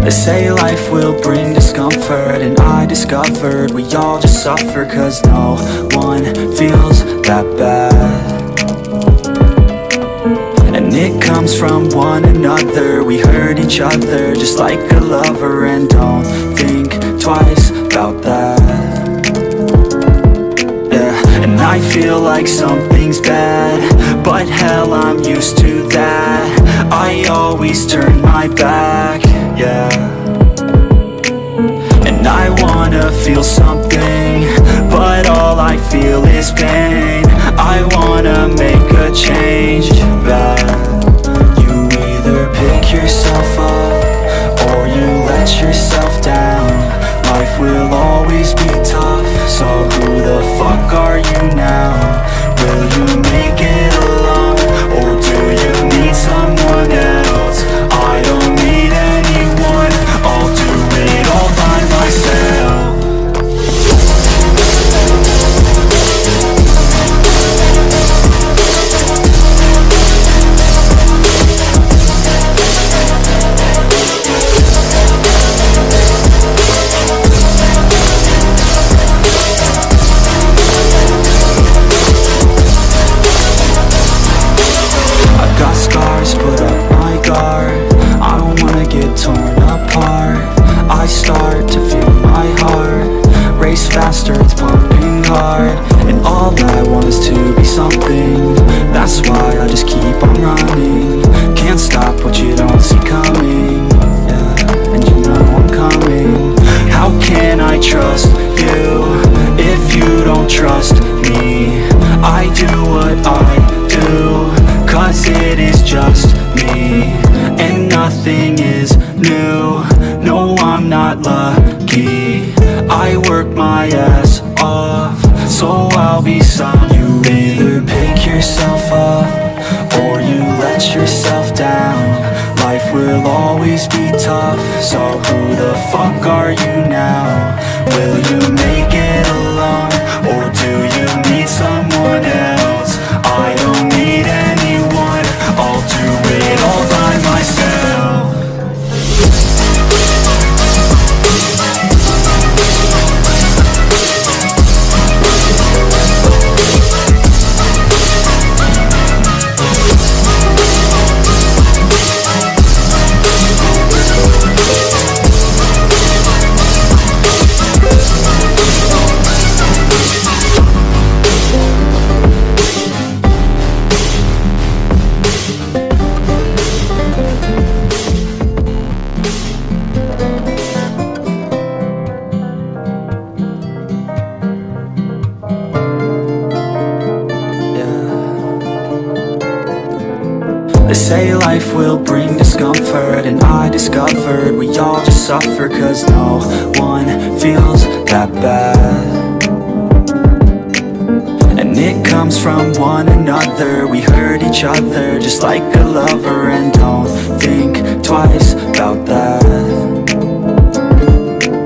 They say life will bring discomfort, and I discovered we all just suffer, cause no one feels that bad. And it comes from one another, we hurt each other just like a lover, and don't think twice about that. Yeah, and I feel like something's bad, but hell, I'm used to that. I always turn my back, yeah. And I wanna feel something, but all I feel is pain. I wanna make a change, bad. You either pick yourself up, or you let yourself down. Life will always be tough, so who the fuck are you now? Will you make it alone, or do you need someone else? I don't need anyone, I'll do it all by myself. Put up my guard, I don't wanna get torn apart. I start to feel my heart race faster, it's pumping hard. And all I want is to be something, that's why I just keep on running. Can't stop what you don't see coming, yeah, and you know I'm coming. How can I trust you if you don't trust me? I do what I do, cause it is just me, and nothing is new. No, I'm not lucky, I work my ass off, so I'll be some. You either pick yourself up, or you let yourself down. Life will always be tough, so who the fuck are you now? Will you make it alone, or do you need someone else? I don't need anyone, I'll do it all by myself. They say life will bring discomfort, and I discovered we all just suffer, cause no one feels that bad. And it comes from one another, we hurt each other just like a lover, and don't think twice about that.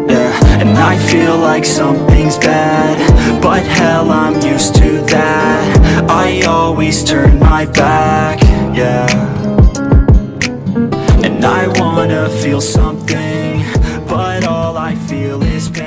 Yeah, and I feel like something's bad, but hell, I'm used to that. I always turn my back, yeah. And I wanna feel something, but all I feel is pain.